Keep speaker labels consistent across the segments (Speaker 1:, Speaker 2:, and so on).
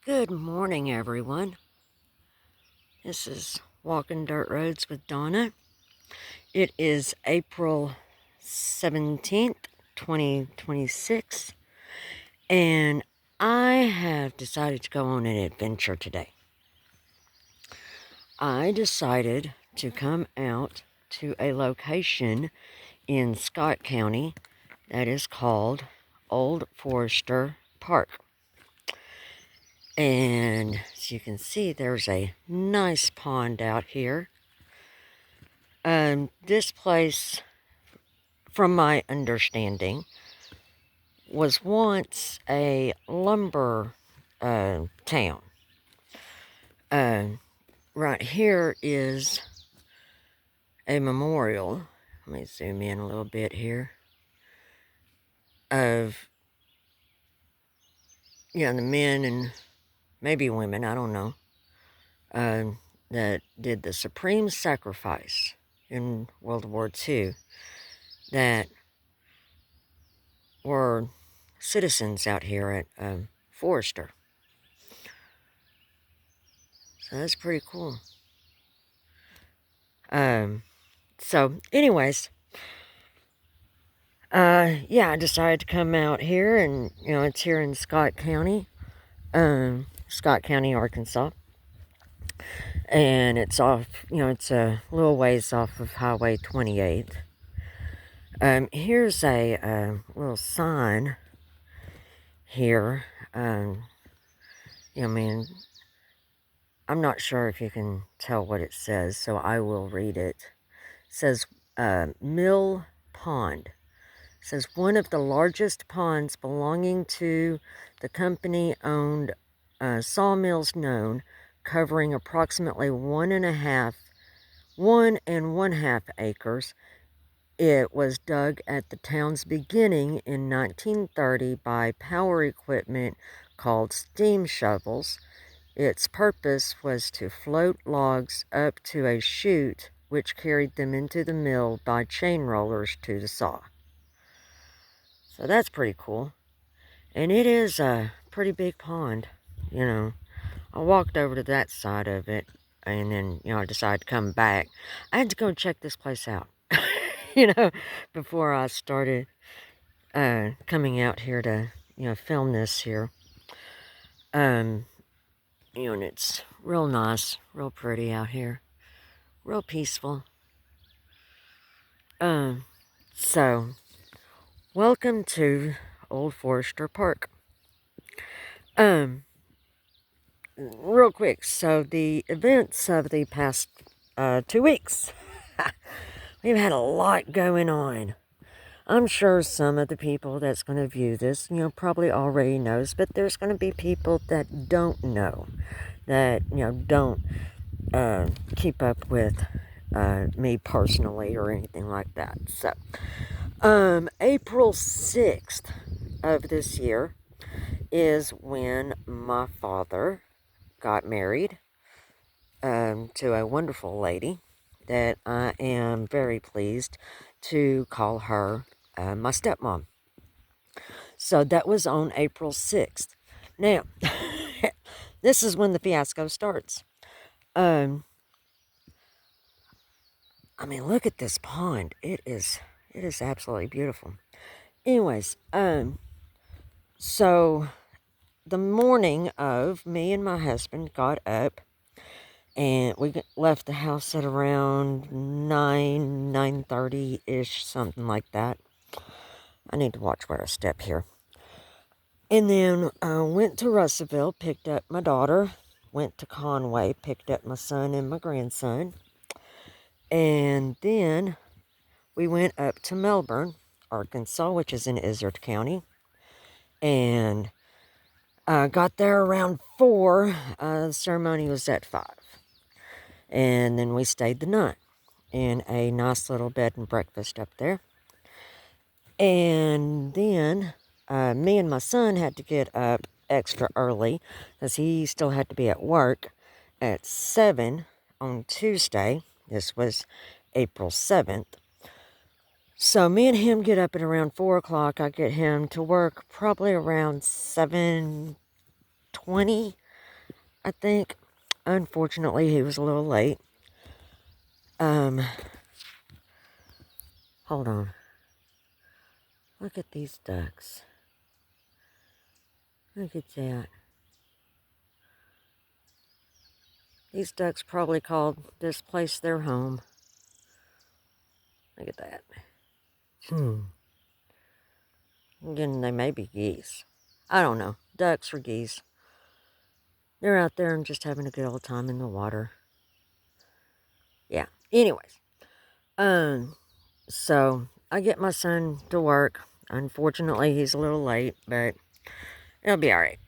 Speaker 1: Good morning, everyone. This is Walking Dirt Roads with Donna. It is April 17th, 2026, and I have decided to go on an adventure today. I decided to come out to a location in Scott County that is called Old Forster Park. And as you can see, there's a nice pond out here. This place, from my understanding, was once a lumber town. Right here is a memorial. Let me zoom in a little bit here. Of, the men and maybe women, I don't know, that did the supreme sacrifice in World War II that were citizens out here at Forster. So that's pretty cool. So anyways, yeah, I decided to come out here, and, it's here in Scott County, Arkansas. And it's off, it's a little ways off of Highway 28. Here's a little sign here. I mean, I'm not sure if you can tell what it says, so I will read it. It says, Mill Pond. It says, one of the largest ponds belonging to the company-owned sawmills known, covering approximately 1.5 acres. It was dug at the town's beginning in 1930 by power equipment called steam shovels. Its purpose was to float logs up to a chute which carried them into the mill by chain rollers to the saw. So that's pretty cool. And it is a pretty big pond, I walked over to that side of it, and then, I decided to come back. I had to go and check this place out, before I started coming out here to, film this here. And it's real nice, real pretty out here, real peaceful. So, welcome to Old Forester Park. Real quick, so the events of the past 2 weeks, we've had a lot going on. I'm sure some of the people that's going to view this, probably already knows, but there's going to be people that don't know, that, don't keep up with me personally or anything like that. So, April 6th of this year is when my father got married to a wonderful lady that I am very pleased to call her my stepmom. So that was on April 6th. Now, this is when the fiasco starts. I mean, look at this pond. It is absolutely beautiful. Anyways, so the morning of, me and my husband got up, and we left the house at around 9:30-ish, something like that. I need to watch where I step here. And then went to Russellville, picked up my daughter, went to Conway, picked up my son and my grandson. And then we went up to Melbourne, Arkansas, which is in Izard County. And got there around 4. The ceremony was at 5. And then we stayed the night in a nice little bed and breakfast up there. And then me and my son had to get up extra early because he still had to be at work at 7 on Tuesday. This was April 7th. So me and him get up at around 4 o'clock. I get him to work probably around 7:20. I think, unfortunately, he was a little late. Hold on. Look at these ducks. Look at that. These ducks probably called this place their home. Look at that. Again, they may be geese. I don't know. Ducks or geese. They're out there and just having a good old time in the water. Yeah. Anyways. So I get my son to work. Unfortunately, he's a little late, but it'll be alright.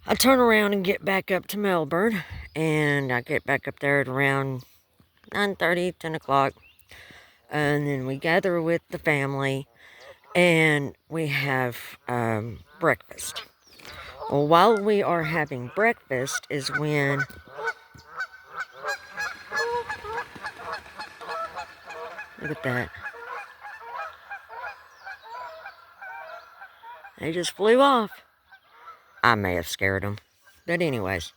Speaker 1: I turn around and get back up to Melbourne, and I get back up there at around 9:30, 10 o'clock, and then we gather with the family, and we have breakfast. Well, while we are having breakfast is when... Look at that. They just flew off. I may have scared them. But anyways.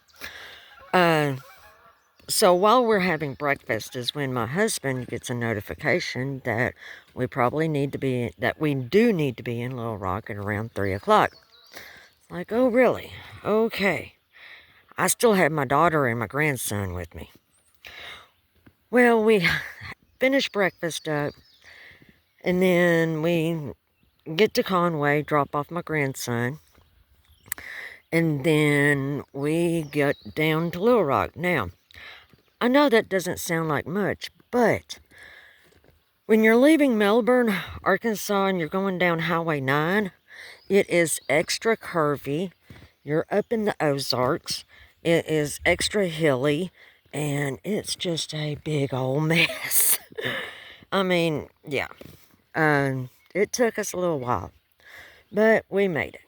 Speaker 1: So while we're having breakfast is when my husband gets a notification that we do need to be in Little Rock at around 3 o'clock. It's like, oh really? Okay. I still have my daughter and my grandson with me. Well, we finish breakfast up, and then we get to Conway, drop off my grandson, and then we get down to Little Rock. Now, I know that doesn't sound like much, but when you're leaving Melbourne, Arkansas, and you're going down Highway 9, it is extra curvy. You're up in the Ozarks. It is extra hilly, and it's just a big old mess. I mean, yeah. It took us a little while, but we made it.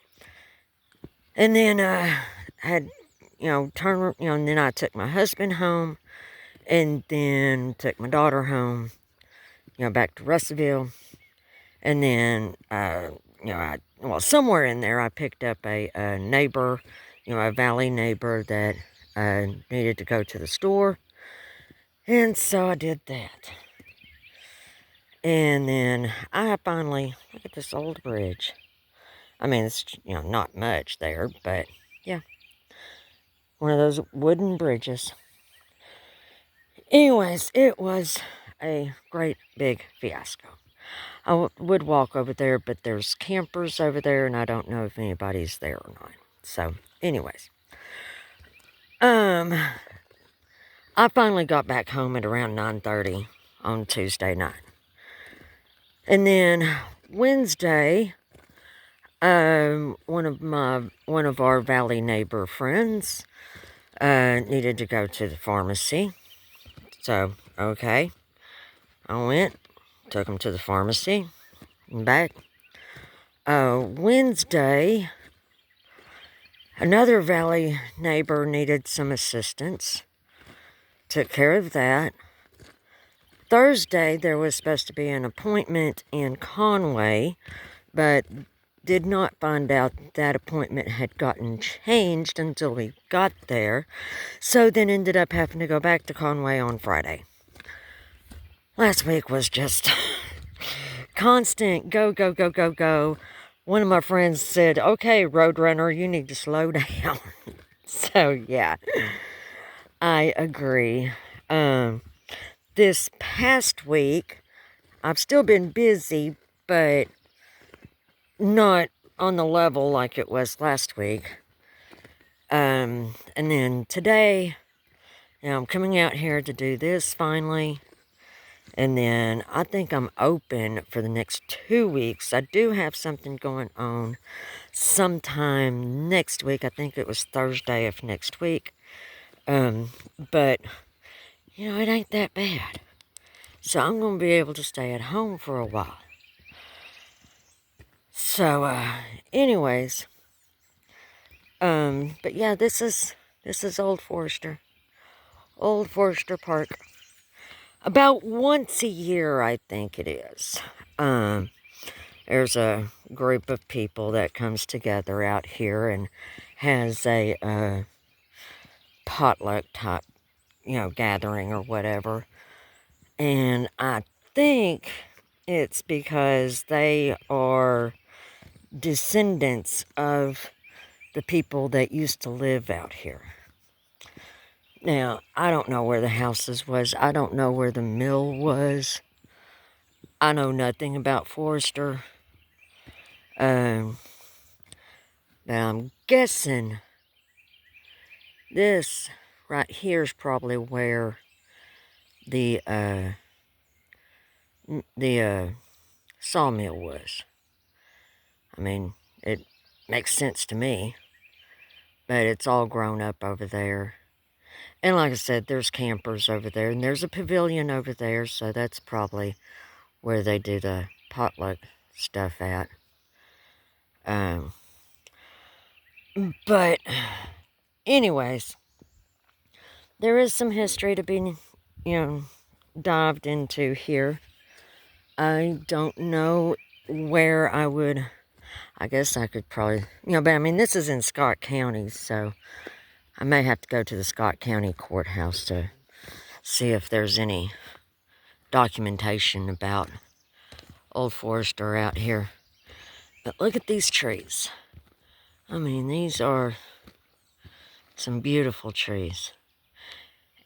Speaker 1: And then and then I took my husband home, and then took my daughter home, back to Russellville. And then, somewhere in there I picked up a neighbor, a valley neighbor that needed to go to the store. And so I did that. And then I finally, look at this old bridge. I mean, it's, not much there, but yeah. One of those wooden bridges. Anyways, it was a great big fiasco. I would walk over there, but there's campers over there, and I don't know if anybody's there or not. So, anyways. I finally got back home at around 9:30 on Tuesday night. And then Wednesday, one of our valley neighbor friends needed to go to the pharmacy. So, okay. I went, took him to the pharmacy, and back. Wednesday, another valley neighbor needed some assistance. Took care of that. Thursday, there was supposed to be an appointment in Conway, but did not find out that appointment had gotten changed until we got there. So then ended up having to go back to Conway on Friday. Last week was just constant go, go, go, go, go. One of my friends said, okay, Roadrunner, you need to slow down. So, yeah, I agree. This past week, I've still been busy, but not on the level like it was last week. And then today, I'm coming out here to do this finally. And then I think I'm open for the next 2 weeks. I do have something going on sometime next week. I think it was Thursday of next week. But, it ain't that bad. So I'm going to be able to stay at home for a while. So, anyways. But yeah, this is Old Forster. Old Forster Park. About once a year, I think it is. There's a group of people that comes together out here and has a potluck type, gathering or whatever. And I think it's because they are descendants of the people that used to live out here. Now, I don't know where the houses was. I don't know where the mill was. I know nothing about Forster. But I'm guessing this right here is probably where the sawmill was. I mean, it makes sense to me, but it's all grown up over there. And like I said, there's campers over there, and there's a pavilion over there, so that's probably where they do the potluck stuff at. But anyways, there is some history to be, dived into here. I don't know where I guess I could probably, but I mean, this is in Scott County, so I may have to go to the Scott County courthouse to see if there's any documentation about Old Forester out here. But look at these trees. I mean, these are some beautiful trees.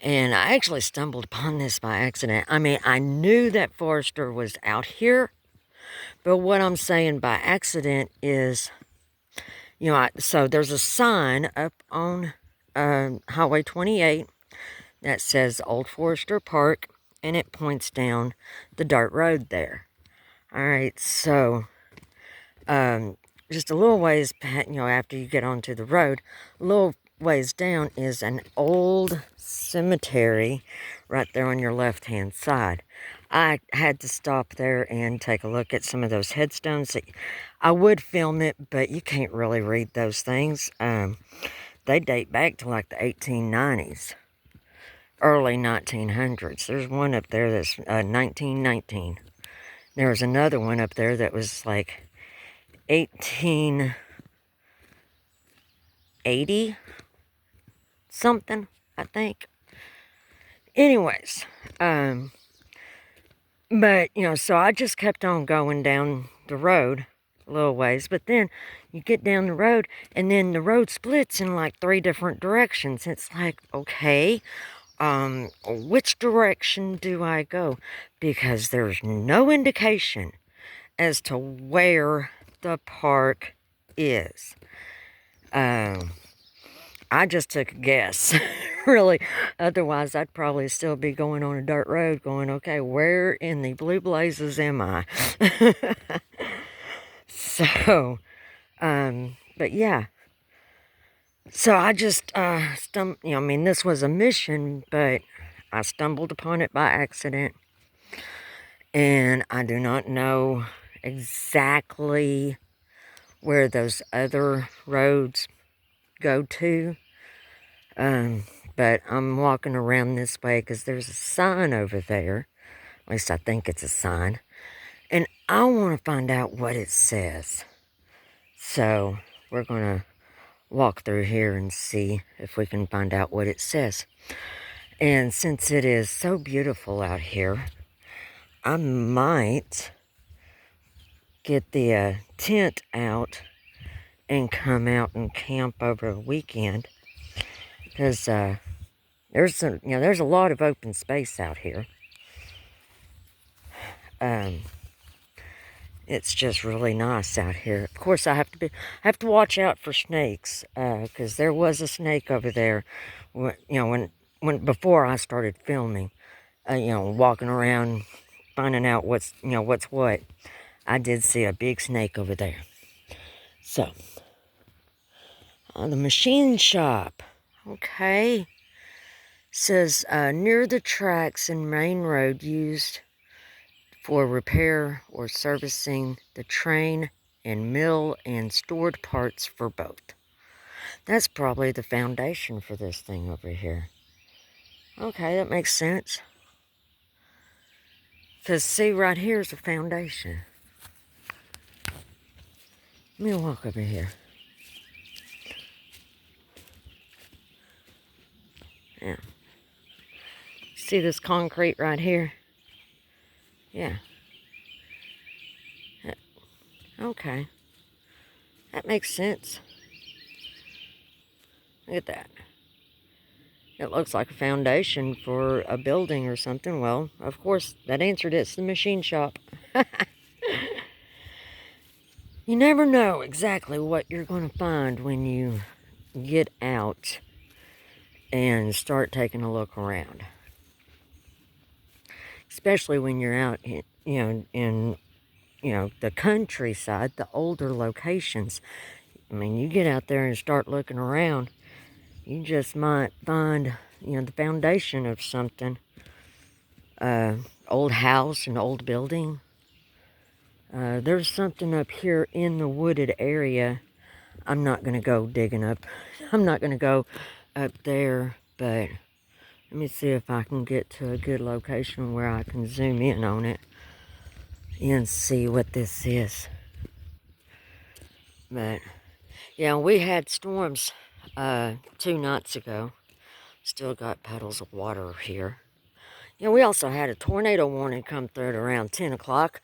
Speaker 1: And I actually stumbled upon this by accident. I mean, I knew that Forester was out here, but what I'm saying by accident is, so there's a sign up on Highway 28 that says Old Forester Park, and it points down the dirt road there. All right, so just a little ways, after you get onto the road, a little ways down is an old cemetery right there on your left-hand side. I had to stop there and take a look at some of those headstones. I would film it, but you can't really read those things. They date back to like the 1890s, early 1900s. There's one up there that's 1919. There was another one up there that was like 1880 something, I think. Anyways, but, so I just kept on going down the road a little ways, but then you get down the road, and then the road splits in like 3 different directions. It's like, okay, which direction do I go? Because there's no indication as to where the park is. I just took a guess, really. Otherwise, I'd probably still be going on a dirt road going, okay, where in the blue blazes am I? So, but yeah. So I just, I mean, this was a mission, but I stumbled upon it by accident. And I do not know exactly where those other roads go to. But I'm walking around this way because there's a sign over there. At least I think it's a sign. And I want to find out what it says. So we're going to walk through here and see if we can find out what it says. And since it is so beautiful out here, I might get the tent out and come out and camp over the weekend. Because there's a lot of open space out here. It's just really nice out here. Of course, I have to watch out for snakes, because there was a snake over there, when before I started filming, walking around, finding out what's what. I did see a big snake over there. So, the machine shop, okay. Says, near the tracks and main road used for repair or servicing the train and mill and stored parts for both. That's probably the foundation for this thing over here. Okay, that makes sense. Because, see, right here is the foundation. Let me walk over here. Yeah. See this concrete right here? Yeah. Okay. That makes sense. Look at that. It looks like a foundation for a building or something. Well, of course, that answered it's the machine shop. You never know exactly what you're going to find when you get out and start taking a look around. Especially when you're out in the countryside, the older locations. I mean, you get out there and start looking around, you just might find, the foundation of something. Old house, an old building. There's something up here in the wooded area. I'm not going to go digging up. I'm not going to go up there, but let me see if I can get to a good location where I can zoom in on it and see what this is. But, yeah, we had storms 2 nights ago. Still got puddles of water here. Yeah, we also had a tornado warning come through at around 10 o'clock.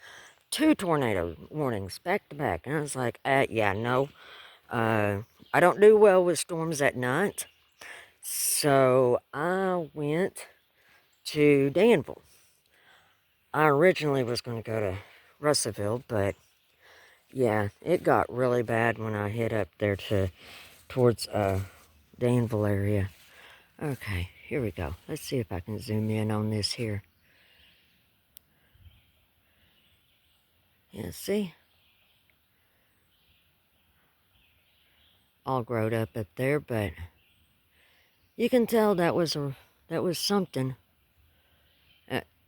Speaker 1: 2 tornado warnings back to back. And I was like, yeah, no. I don't do well with storms at night. So I went to Danville. I originally was going to go to Russellville, but yeah, it got really bad when I hit up there towards Danville area. Okay, here we go. Let's see if I can zoom in on this here. Yeah, see? All growed up there, but you can tell that was something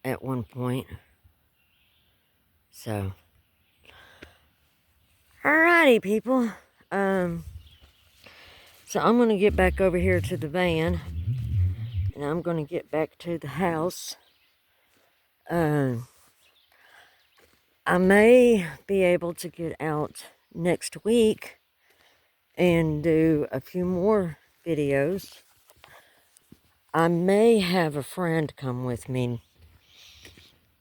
Speaker 1: at one point. So, alrighty, people. So I'm gonna get back over here to the van, and I'm gonna get back to the house. I may be able to get out next week and do a few more videos. I may have a friend come with me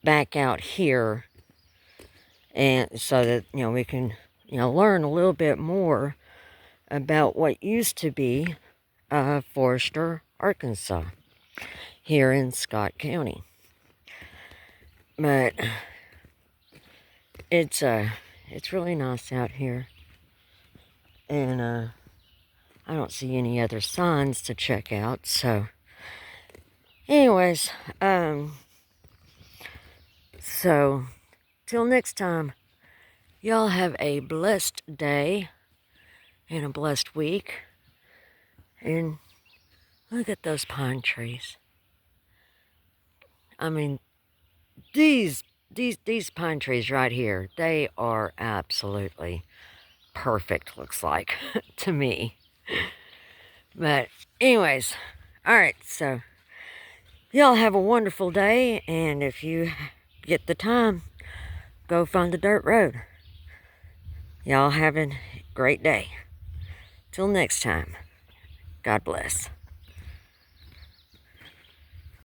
Speaker 1: back out here, and so that we can learn a little bit more about what used to be Forster, Arkansas, here in Scott County. But it's really nice out here, and I don't see any other signs to check out. So, anyways, so till next time, y'all have a blessed day and a blessed week. And look at those pine trees. I mean, these pine trees right here, they are absolutely perfect, looks like, to me. But anyways, alright, so y'all have a wonderful day, and if you get the time, go find the dirt road. Y'all have a great day. Till next time, God bless.